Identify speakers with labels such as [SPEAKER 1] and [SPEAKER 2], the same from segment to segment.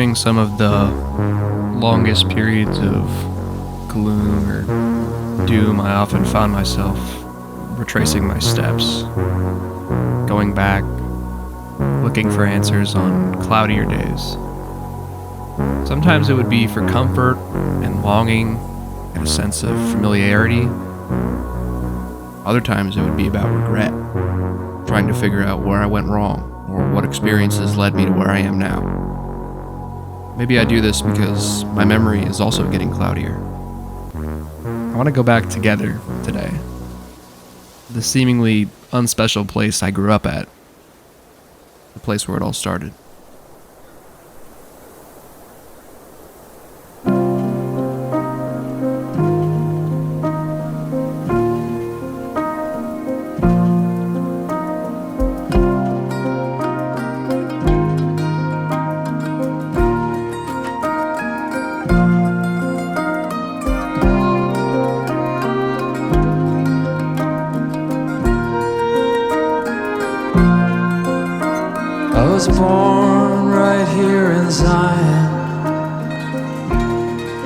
[SPEAKER 1] during some of the longest periods of gloom or doom, I often found myself retracing my steps, going back, looking for answers on cloudier days. Sometimes it would be for comfort and longing and a sense of familiarity. Other times it would be about regret, trying to figure out where I went wrong or what experiences led me to where I am now. Maybe I do this because my memory is also getting cloudier. I want to go back together today. The seemingly unspecial place I grew up at. The place where it all started.
[SPEAKER 2] I was born right here in Zion,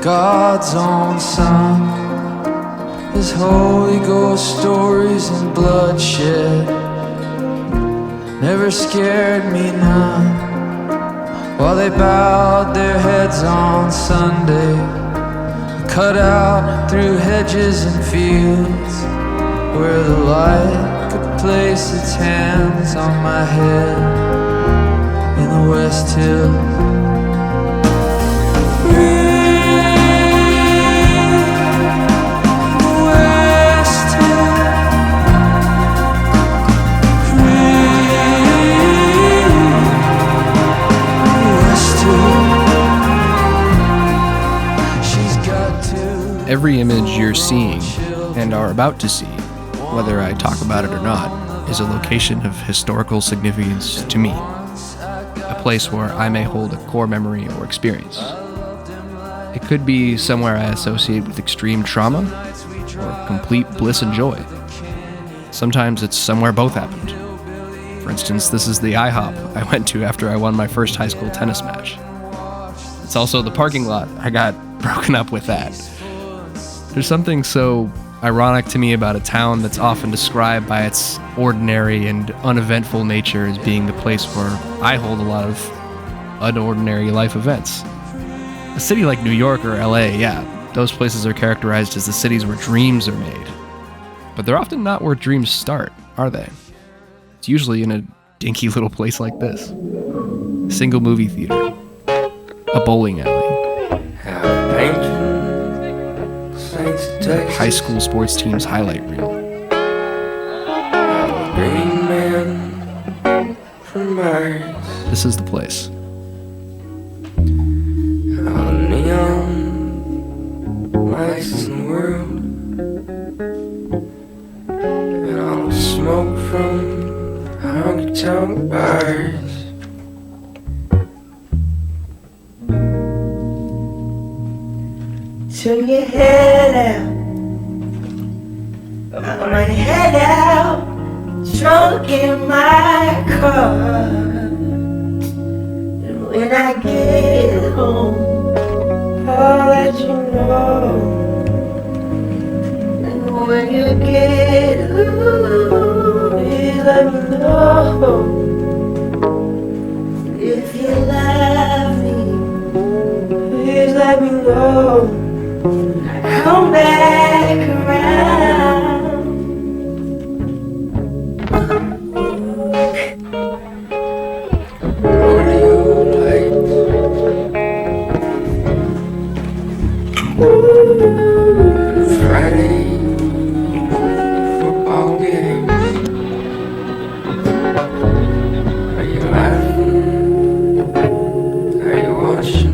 [SPEAKER 2] God's own son. His Holy Ghost stories and bloodshed never scared me none. While they bowed their heads on Sunday, cut out through hedges and fields, where the light could place its hands on my head. In the West Hills, West Hills, West Hills. She's got to.
[SPEAKER 1] Every image you're seeing and are about to see, whether I talk about it or not, is a location of historical significance to me. A place where I may hold a core memory or experience. It could be somewhere I associate with extreme trauma or complete bliss and joy. Sometimes it's somewhere both happened. For instance, this is the IHOP I went to after I won my first high school tennis match. It's also the parking lot I got broken up with at. There's something so ironic to me about a town that's often described by its ordinary and uneventful nature as being the place where I hold a lot of unordinary life events. A city like New York or LA, yeah, those places are characterized as the cities where dreams are made. But they're often not where dreams start, are they? It's usually in a dinky little place like this. A single movie theater. A bowling alley. High school sports team's highlight reel.
[SPEAKER 2] Green man from Mars.
[SPEAKER 1] This is the place.
[SPEAKER 2] All the neon lights in the world, and all the smoke from honky-tonk bars.
[SPEAKER 3] Turn your head out. I'm gonna head out, drunk in my car. And when I get home, I'll let you know. And when you get home, please let me know. If you love me, please let me know. Come back around.
[SPEAKER 2] Rodeo lights, Friday football games. Are you laughing? Are you watching?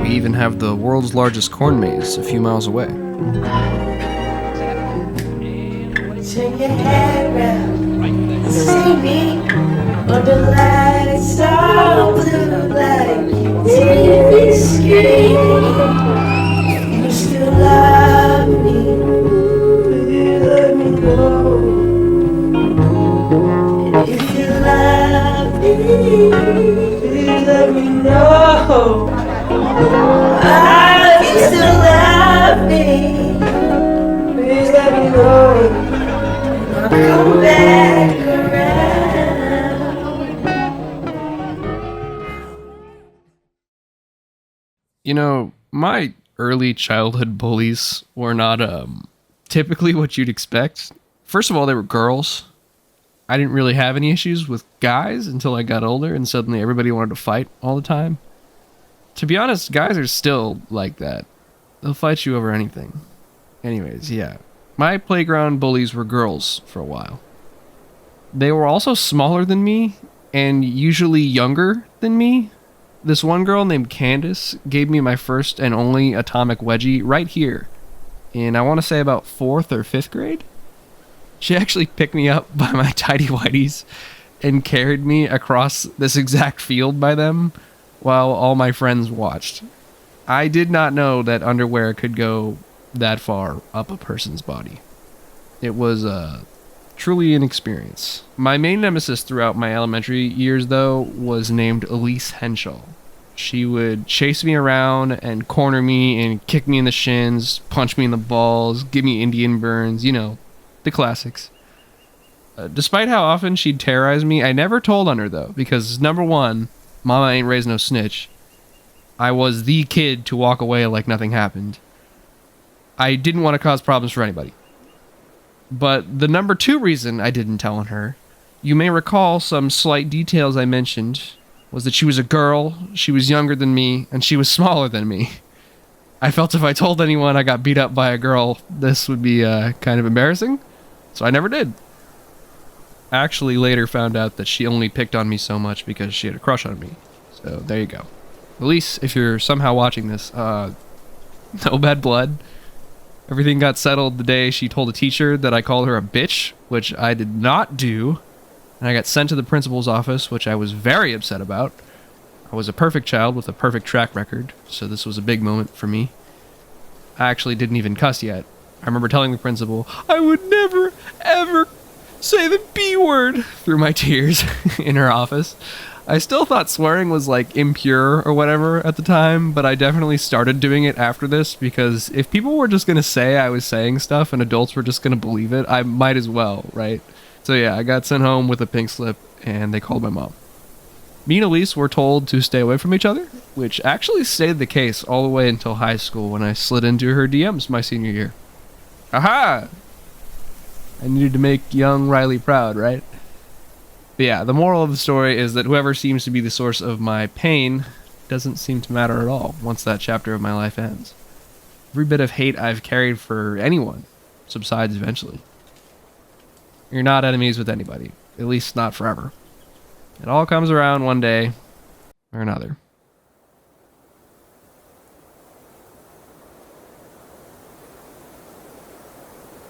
[SPEAKER 1] We even have the world's largest corn maze a few miles away.
[SPEAKER 3] Turn your head round, see me under lights all blue like TV screen. You still love me, please let me know. me know I you still love me. Please let me know I'll come back around.
[SPEAKER 1] You know, my early childhood bullies were not typically what you'd expect. First of all, they were girls. I didn't really have any issues with guys until I got older and suddenly everybody wanted to fight all the time. To be honest, guys are still like that. They'll fight you over anything. Anyways, yeah. My playground bullies were girls for a while. They were also smaller than me and usually younger than me. This one girl named Candace gave me my first and only atomic wedgie right here in, I want to say, about 4th or 5th grade. She actually picked me up by my tidy whities and carried me across this exact field by them while all my friends watched. I did not know that underwear could go that far up a person's body. It was truly an experience. My main nemesis throughout my elementary years, though, was named Elise Henshaw. She would chase me around and corner me and kick me in the shins, punch me in the balls, give me Indian burns, you know, the classics. Despite how often she'd terrorize me, I never told on her, though, because, number one, Mama ain't raised no snitch. I was the kid to walk away like nothing happened. I didn't want to cause problems for anybody. But the number two reason I didn't tell on her, you may recall some slight details I mentioned, was that she was a girl, she was younger than me, and she was smaller than me. I felt if I told anyone I got beat up by a girl, this would be kind of embarrassing, so I never did. I actually later found out that she only picked on me so much because she had a crush on me. So there you go. Elise, if you're somehow watching this, no bad blood. Everything got settled the day she told a teacher that I called her a bitch, which I did not do. And I got sent to the principal's office, which I was very upset about. I was a perfect child with a perfect track record, so this was a big moment for me. I actually didn't even cuss yet. I remember telling the principal, I would never, ever say the B word through my tears in her office. I still thought swearing was like impure or whatever at the time, but I definitely started doing it after this because if people were just going to say I was saying stuff and adults were just going to believe it, I might as well, right? So yeah, I got sent home with a pink slip and they called my mom. Me and Elise were told to stay away from each other, which actually stayed the case all the way until high school when I slid into her DMs my senior year. Aha! I needed to make young Riley proud, right? But yeah, the moral of the story is that whoever seems to be the source of my pain doesn't seem to matter at all once that chapter of my life ends. Every bit of hate I've carried for anyone subsides eventually. You're not enemies with anybody, at least not forever. It all comes around one day or another.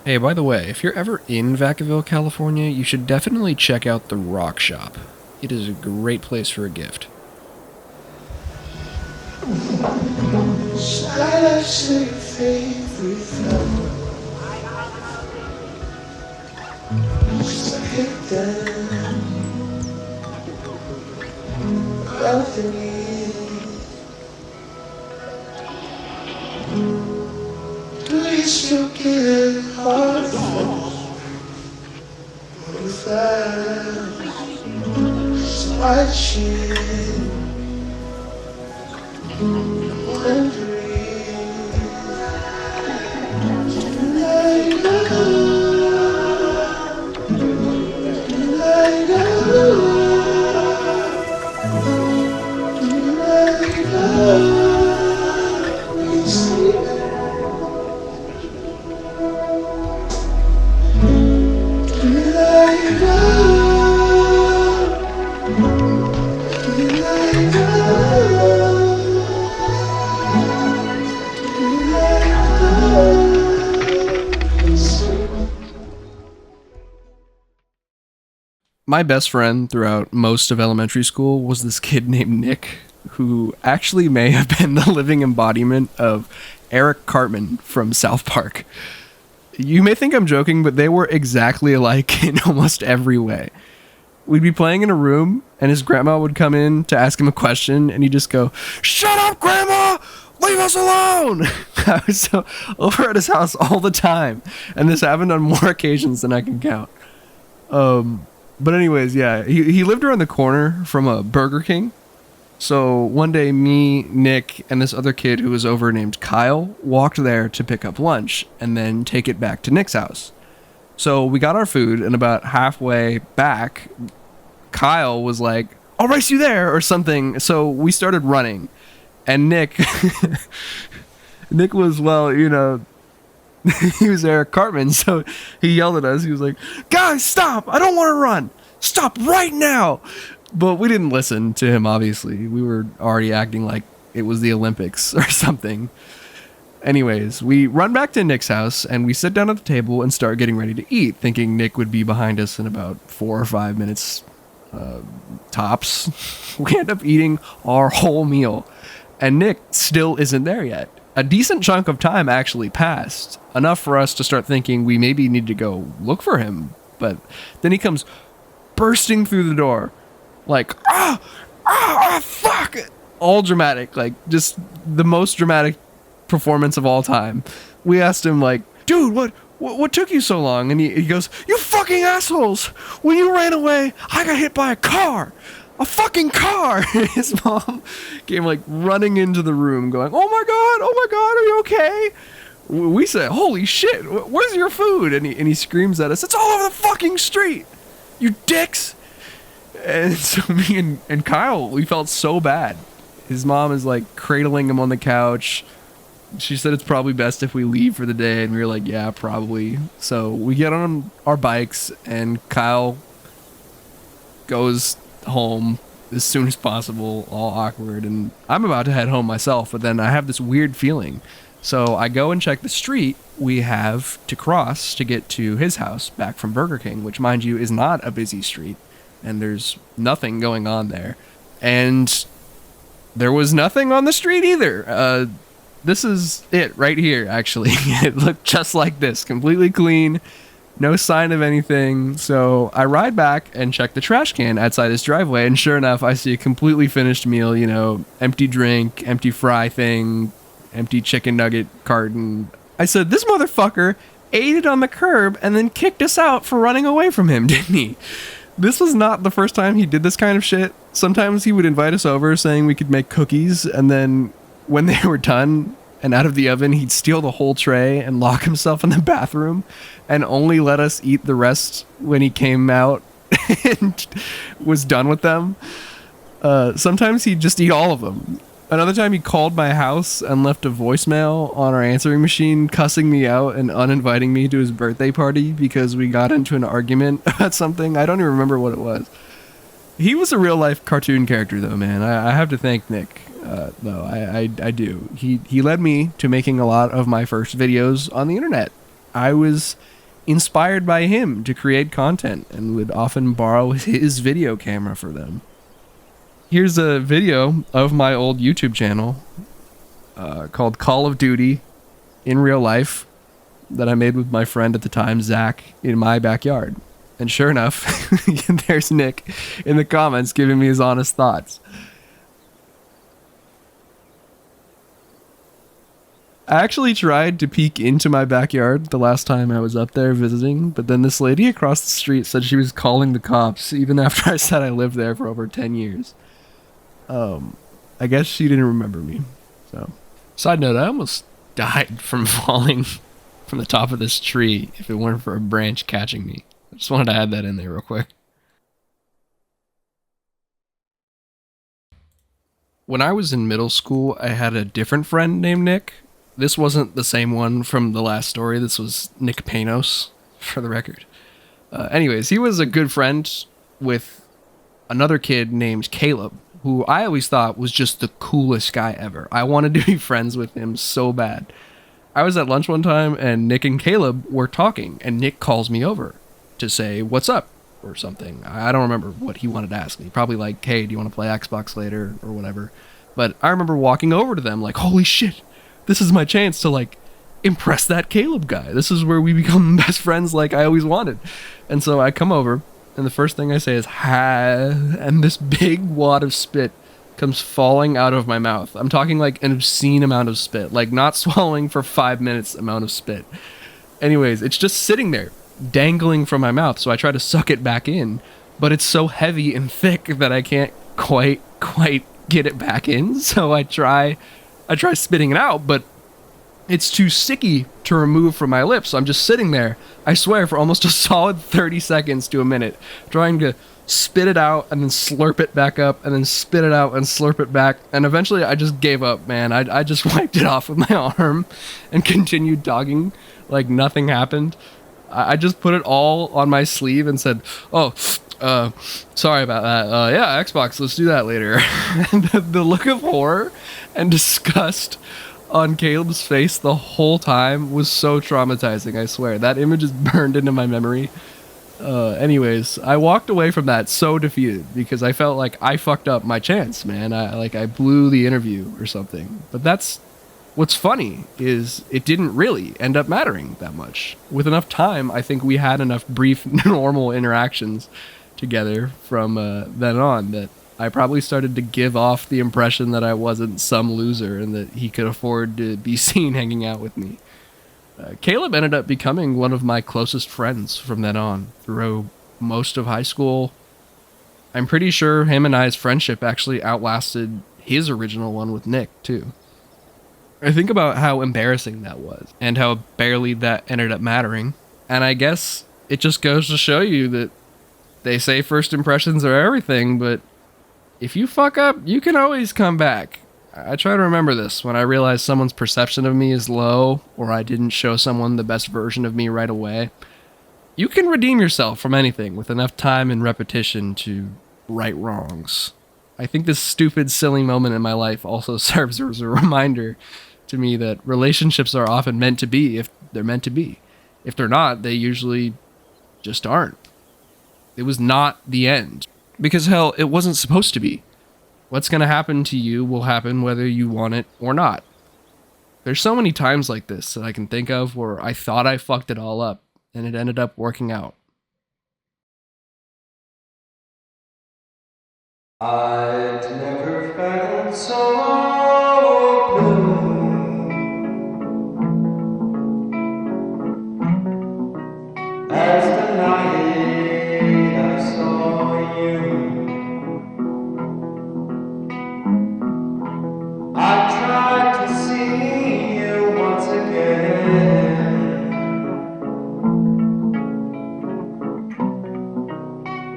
[SPEAKER 1] Hey, by the way, if you're ever in Vacaville, California, you should definitely check out the Rock Shop. It is a great place for a gift.
[SPEAKER 2] Do you still get hard fast? Watching, wondering, tonight,
[SPEAKER 1] My best friend throughout most of elementary school was this kid named Nick, who actually may have been the living embodiment of Eric Cartman from South Park. You may think I'm joking, but they were exactly alike in almost every way. we'd be playing in a room, and his grandma would come in to ask him a question, and he'd just go, "Shut up, Grandma! Leave us alone!" I was over at his house all the time, and this happened on more occasions than I can count. But anyways, yeah, he lived around the corner from a Burger King. So one day, me, Nick, and this other kid who was over named Kyle walked there to pick up lunch and then take it back to Nick's house. So we got our food, and about halfway back, Kyle was like, "I'll race you there," or something. So we started running, and Nick was, well, you know, he was Eric Cartman, so he yelled at us. He was like, "Guys, stop! I don't want to run! Stop right now!" But we didn't listen to him, obviously. We were already acting like it was the Olympics or something. Anyways, we run back to Nick's house, and we sit down at the table and start getting ready to eat, thinking Nick would be behind us in about 4 or 5 minutes, tops. We end up eating our whole meal, and Nick still isn't there yet. A decent chunk of time actually passed, enough for us to start thinking we maybe need to go look for him. But then he comes bursting through the door, like, fuck! All dramatic, like, just the most dramatic performance of all time. We asked him, like, "Dude, what took you so long?" And he goes, "You fucking assholes! When you ran away, I got hit by a fucking car!" His mom came, like, running into the room going, oh my god, are you okay?" We said, "Holy shit, where's your food?" And he screams at us, "It's all over the fucking street, you dicks!" And so me and Kyle, we felt so bad. His mom is, like, cradling him on the couch. She said it's probably best if we leave for the day, and we were like, yeah, probably. So we get on our bikes, and Kyle goes home as soon as possible, all awkward, and I'm about to head home myself, but then I have this weird feeling. So I go and check the street we have to cross to get to his house back from Burger King, which, mind you, is not a busy street, and there's nothing going on there. And there was nothing on the street either. This is it right here, actually. It looked just like this, completely clean, no sign of anything. So I ride back and check the trash can outside his driveway, and sure enough, I see a completely finished meal, you know, empty drink, empty fry thing, empty chicken nugget carton. I said, "This motherfucker ate it on the curb and then kicked us out for running away from him, didn't he?" This was not the first time he did this kind of shit. Sometimes he would invite us over saying we could make cookies, and then when they were done and out of the oven, he'd steal the whole tray and lock himself in the bathroom and only let us eat the rest when he came out and was done with them. Sometimes he'd just eat all of them. Another time he called my house and left a voicemail on our answering machine cussing me out and uninviting me to his birthday party because we got into an argument about something. I don't even remember what it was. He was a real life cartoon character though, man. I have to thank Nick. Though I do. He led me to making a lot of my first videos on the internet. I was inspired by him to create content and would often borrow his video camera for them. Here's a video of my old YouTube channel called Call of Duty in Real Life that I made with my friend at the time, Zach, in my backyard. And sure enough, there's Nick in the comments giving me his honest thoughts. I actually tried to peek into my backyard the last time I was up there visiting, but then this lady across the street said she was calling the cops even after I said I lived there for over 10 years. I guess she didn't remember me. So, side note, I almost died from falling from the top of this tree if it weren't for a branch catching me. I just wanted to add that in there real quick. When I was in middle school, I had a different friend named Nick. This wasn't the same one from the last story. This was Nick Panos, for the record. Anyways, he was a good friend with another kid named Caleb, who I always thought was just the coolest guy ever. I wanted to be friends with him so bad. I was at lunch one time, and Nick and Caleb were talking, and Nick calls me over to say, "What's up?" or something. I don't remember what he wanted to ask me. Probably like, "Hey, do you want to play Xbox later?" or whatever. But I remember walking over to them like, holy shit, this is my chance to, like, impress that Caleb guy. This is where we become best friends like I always wanted. And so I come over, and the first thing I say is ha, and this big wad of spit comes falling out of my mouth. I'm talking like an obscene amount of spit, like not swallowing for 5 minutes amount of spit. Anyways, it's just sitting there, dangling from my mouth, so I try to suck it back in, but it's so heavy and thick that I can't quite get it back in. So I try spitting it out, but it's too sticky to remove from my lips. So I'm just sitting there, I swear, for almost a solid 30 seconds to a minute, trying to spit it out and then slurp it back up and then spit it out and slurp it back. And eventually I just gave up, man. I just wiped it off with my arm and continued dogging like nothing happened. I just put it all on my sleeve and said, oh, sorry about that. Yeah, Xbox, let's do that later. And the look of horror and disgust on Caleb's face the whole time was so traumatizing, I swear. That image is burned into my memory. Anyways, I walked away from that so defeated because I felt like I fucked up my chance, man. I blew the interview or something. But that's what's funny is it didn't really end up mattering that much. With enough time, I think we had enough brief normal interactions together from then on that I probably started to give off the impression that I wasn't some loser and that he could afford to be seen hanging out with me. Caleb ended up becoming one of my closest friends from then on through most of high school. I'm pretty sure him and I's friendship actually outlasted his original one with Nick, too. I think about how embarrassing that was and how barely that ended up mattering. And I guess it just goes to show you that they say first impressions are everything, but if you fuck up, you can always come back. I try to remember this when I realize someone's perception of me is low or I didn't show someone the best version of me right away. You can redeem yourself from anything with enough time and repetition to right wrongs. I think this stupid, silly moment in my life also serves as a reminder to me that relationships are often meant to be if they're meant to be. If they're not, they usually just aren't. It was not the end. Because hell, it wasn't supposed to be. What's going to happen to you will happen whether you want it or not. There's so many times like this that I can think of where I thought I fucked it all up and it ended up working out.
[SPEAKER 2] I'd never felt so blue as the night I saw you. I tried to see you once again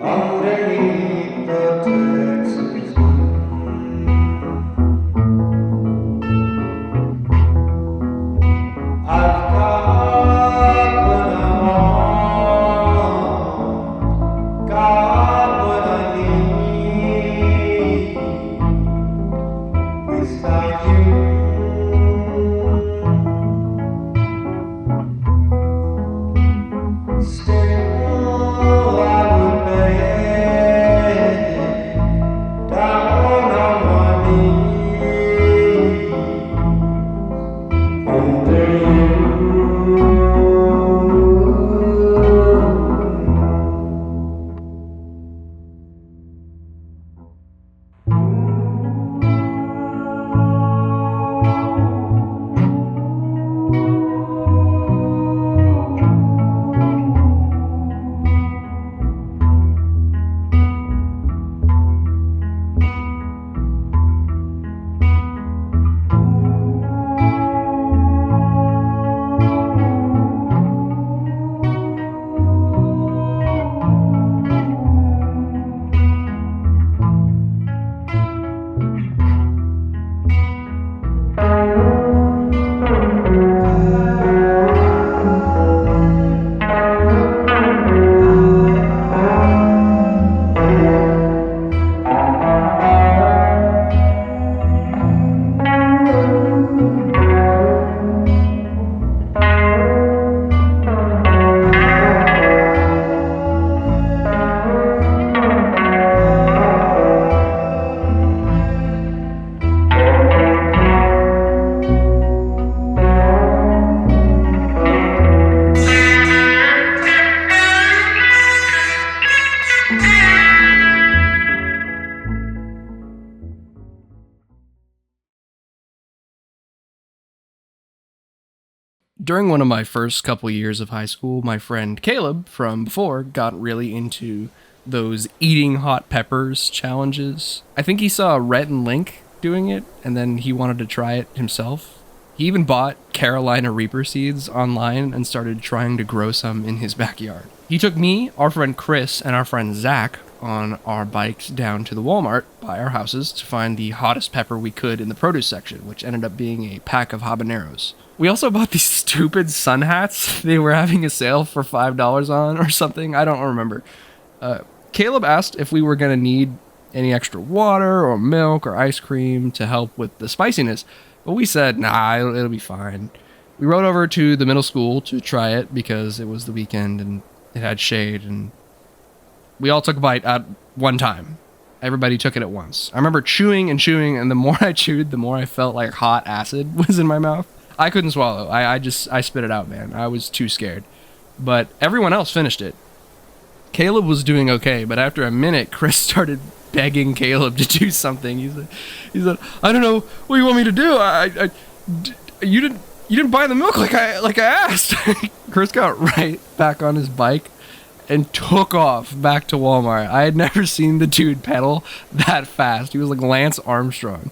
[SPEAKER 2] underneath the Texas blue.
[SPEAKER 1] During one of my first couple years of high school, my friend Caleb from before got really into those eating hot peppers challenges. I think he saw Rhett and Link doing it, and then he wanted to try it himself. He even bought Carolina Reaper seeds online and started trying to grow some in his backyard. He took me, our friend Chris, and our friend Zach on our bikes down to the Walmart by our houses to find the hottest pepper we could in the produce section, which ended up being a pack of habaneros. We also bought these stupid sun hats they were having a sale for $5 on or something. I don't remember. Caleb asked if we were going to need any extra water or milk or ice cream to help with the spiciness, but we said, nah, it'll be fine. We rode over to the middle school to try it because it was the weekend and it had shade, and we all took a bite at one time. Everybody took it at once. I remember chewing, and the more I chewed, the more I felt like hot acid was in my mouth. I couldn't swallow. I spit it out, man. I was too scared. But everyone else finished it. Caleb was doing okay, but after a minute, Chris started begging Caleb to do something. He said, I don't know what you want me to do. You didn't buy the milk like I asked. Chris got right back on his bike and took off back to Walmart. I had never seen the dude pedal that fast. He was like Lance Armstrong.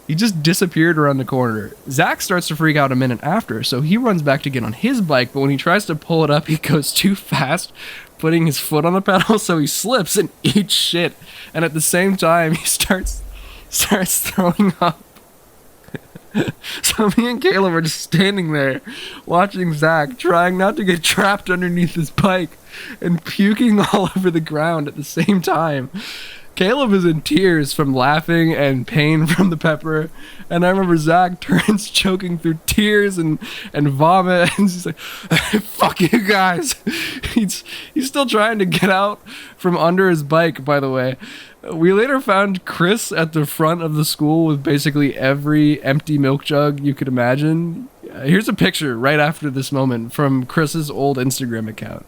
[SPEAKER 1] He just disappeared around the corner. Zach starts to freak out a minute after, so he runs back to get on his bike, but when he tries to pull it up, he goes too fast, putting his foot on the pedal, so he slips and eats shit. And at the same time, he starts throwing up. So me and Caleb are just standing there, watching Zach, trying not to get trapped underneath his bike, and puking all over the ground at the same time. Caleb is in tears from laughing and pain from the pepper, and I remember Zach turns choking through tears and vomit, and he's like, fuck you guys. He's still trying to get out from under his bike, by the way. We later found Chris at the front of the school with basically every empty milk jug you could imagine. Here's a picture right after this moment from Chris's old Instagram account.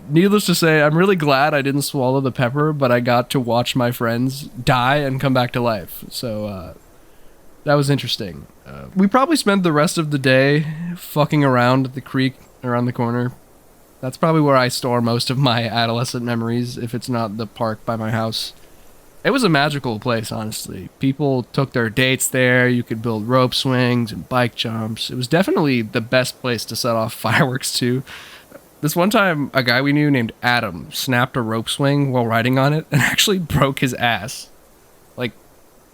[SPEAKER 1] Needless to say, I'm really glad I didn't swallow the pepper, but I got to watch my friends die and come back to life. So, that was interesting. We probably spent the rest of the day fucking around at the creek around the corner. That's probably where I store most of my adolescent memories, if it's not the park by my house. It was a magical place, honestly. People took their dates there, you could build rope swings and bike jumps. It was definitely the best place to set off fireworks too. This one time, a guy we knew named Adam snapped a rope swing while riding on it and actually broke his ass. Like,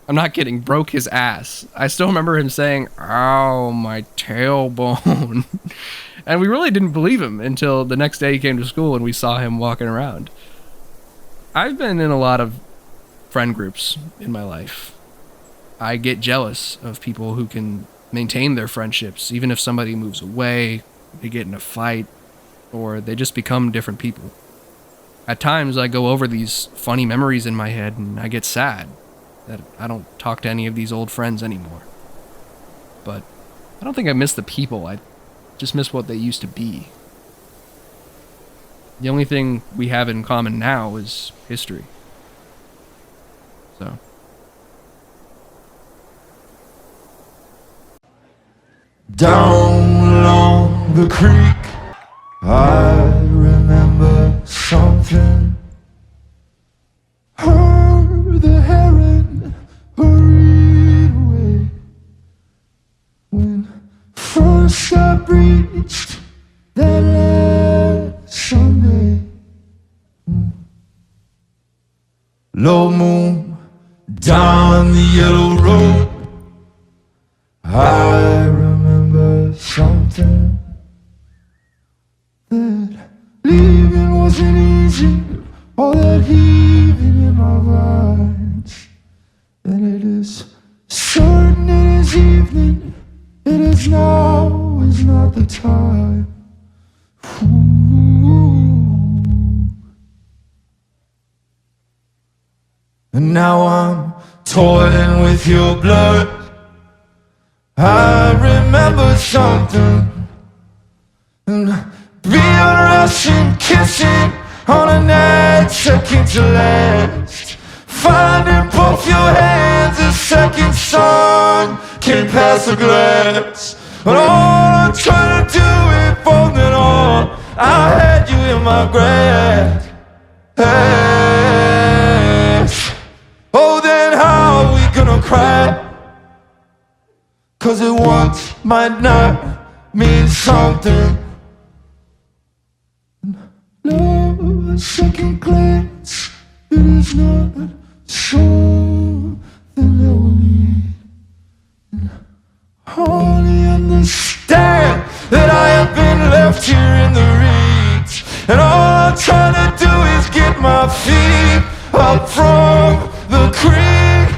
[SPEAKER 1] I'm not kidding, broke his ass. I still remember him saying, ow, my tailbone. And we really didn't believe him until the next day he came to school and we saw him walking around. I've been in a lot of friend groups in my life. I get jealous of people who can maintain their friendships, even if somebody moves away, they get in a fight, or they just become different people. At times, I go over these funny memories in my head, and I get sad that I don't talk to any of these old friends anymore. But I don't think I miss the people, I just miss what they used to be. The only thing we have in common now is history. So.
[SPEAKER 2] Down along the creek, I remember something. Heard the heron hurried away when first I breached that last Sunday. Low moon down the yellow road, I remember something. That leaving wasn't easy, all that heaving in my veins. And it is certain it is evening, it is now, is not the time. Ooh. And now I'm toiling with your blood. I remember something. And being Russian, kissing on a night second to last. Finding both your hands, a second sun came past the glass. And all I'm trying I had you in my grasp. Oh, then how are we gonna cry? 'Cause it once might not mean something. Love, a second glance, it is not something that we need. Only understand that I have been left here in the reeds, and all I'm trying to do is get my feet up from the creek.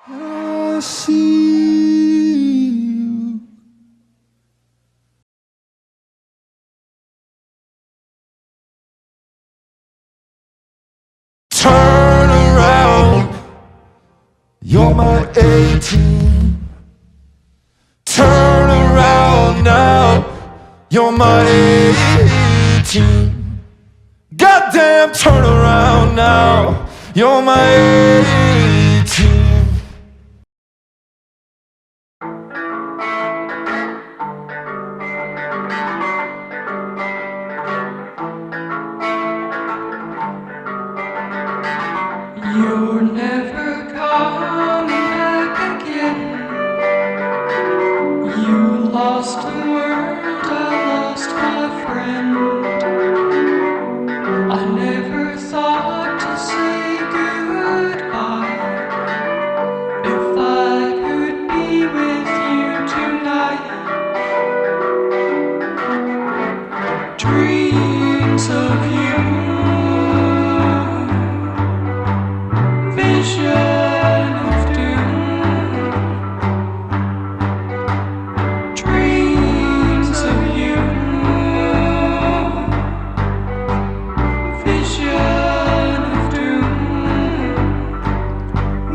[SPEAKER 2] I see you. Turn around, you're my 18. Turn around now, you're my 18. Goddamn, turn around now, you're my 18.
[SPEAKER 4] You're never coming back again. You lost the world, I lost my friend. I never thought to say goodbye. If I could be with you tonight. Dreams of you, vision of doom. Dreams of you, vision of doom.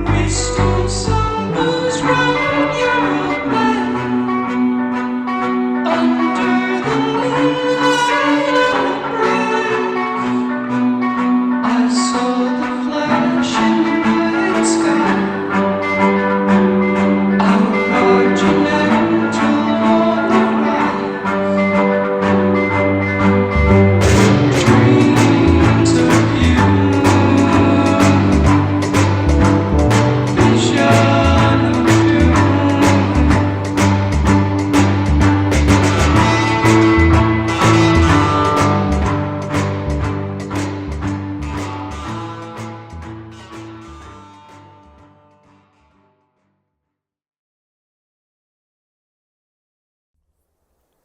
[SPEAKER 4] We stole some blues from your bed under the moonlight breath. I saw the flash in the night sky. Our marginal on the rise. Dreams of you, vision of doom.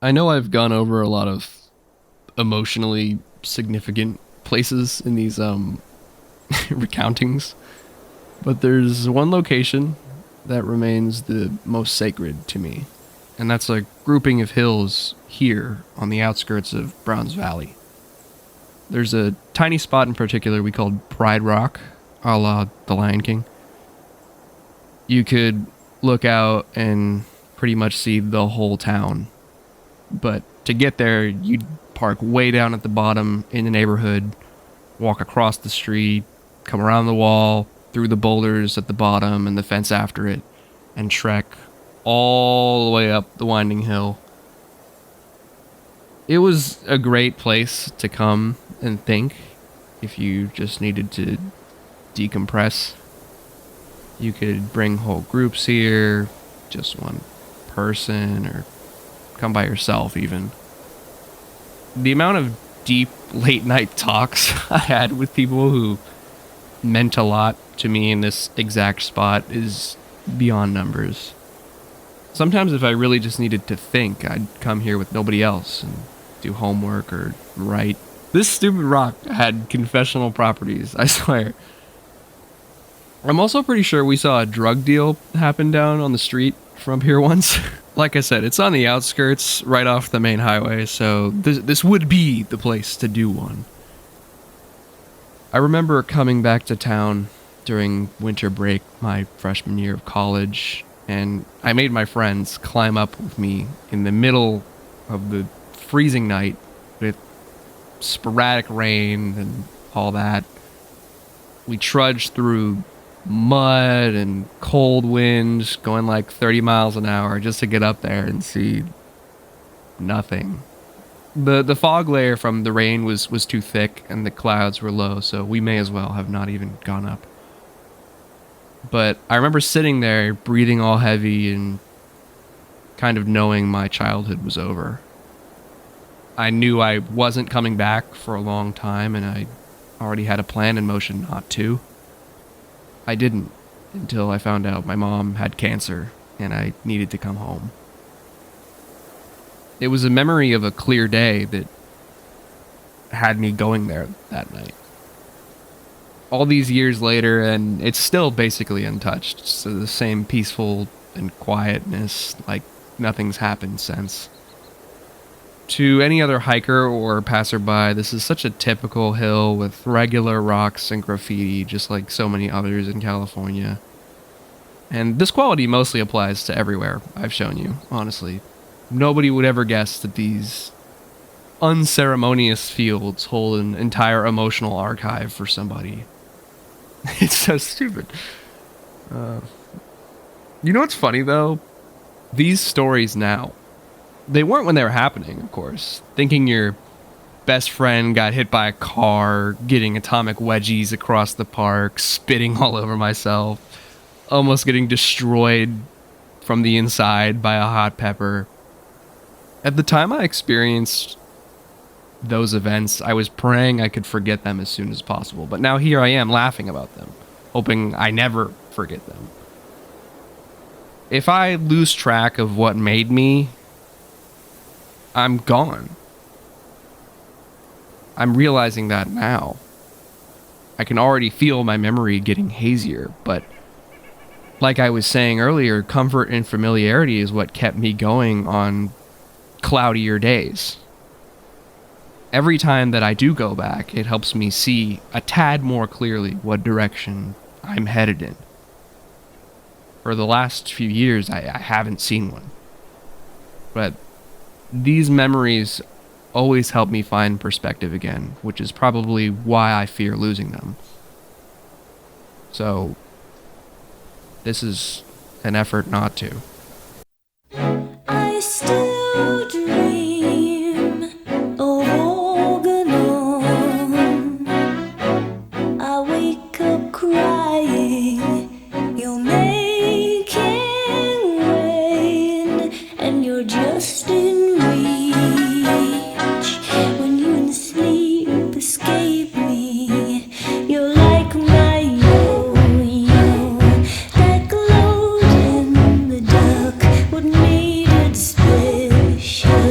[SPEAKER 1] I know I've gone over a lot of emotionally significant places in these recountings, but there's one location that remains the most sacred to me, and that's a grouping of hills here on the outskirts of Browns Valley. There's a tiny spot in particular we called Pride Rock, a la The Lion King. You could look out and pretty much see the whole town, but to get there, you'd park way down at the bottom in the neighborhood, walk across the street, come around the wall, through the boulders at the bottom and the fence after it, and trek all the way up the winding hill. It was a great place to come and think if you just needed to decompress. You could bring whole groups here, just one person, or come by yourself even. The amount of deep late night talks I had with people who meant a lot to me in this exact spot is beyond numbers. Sometimes if I really just needed to think, I'd come here with nobody else and do homework or write. This stupid rock had confessional properties, I swear. I'm also pretty sure we saw a drug deal happen down on the street from here once. Like I said, it's on the outskirts, right off the main highway, so this would be the place to do one. I remember coming back to town during winter break my freshman year of college, and I made my friends climb up with me in the middle of the freezing night with sporadic rain and all that. We trudged through mud and cold winds going like 30 miles an hour just to get up there and see nothing. The fog layer from the rain was too thick and the clouds were low, so we may as well have not even gone up. But I remember sitting there, breathing all heavy and kind of knowing my childhood was over. I knew I wasn't coming back for a long time, and I already had a plan in motion not to. I didn't until I found out my mom had cancer and I needed to come home. It was a memory of a clear day that had me going there that night. All these years later, and it's still basically untouched. So the same peaceful and quietness, like nothing's happened since. To any other hiker or passerby, this is such a typical hill with regular rocks and graffiti, just like so many others in California. And this quality mostly applies to everywhere I've shown you, honestly. Nobody would ever guess that these unceremonious fields hold an entire emotional archive for somebody. It's so stupid. You know what's funny, though? These stories now, they weren't when they were happening, of course. Thinking your best friend got hit by a car, getting atomic wedgies across the park, spitting all over myself, almost getting destroyed from the inside by a hot pepper. At the time I experienced those events, I was praying I could forget them as soon as possible. But now here I am laughing about them, hoping I never forget them. If I lose track of what made me, I'm gone. I'm realizing that now. I can already feel my memory getting hazier, but like I was saying earlier, comfort and familiarity is what kept me going on cloudier days. Every time that I do go back, it helps me see a tad more clearly what direction I'm headed in. For the last few years, I haven't seen one. But these memories always help me find perspective again, which is probably why I fear losing them. So, this is an effort not to.
[SPEAKER 3] I still dream of Organon. I wake up crying. You're making rain, and you're just in reach. When you in sleep escape me, you're like my yo-yo that glowed in the dark. What made it special?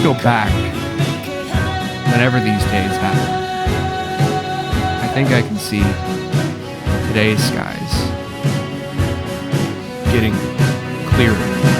[SPEAKER 1] go back, whenever these days happen, I think I can see today's skies getting clearer.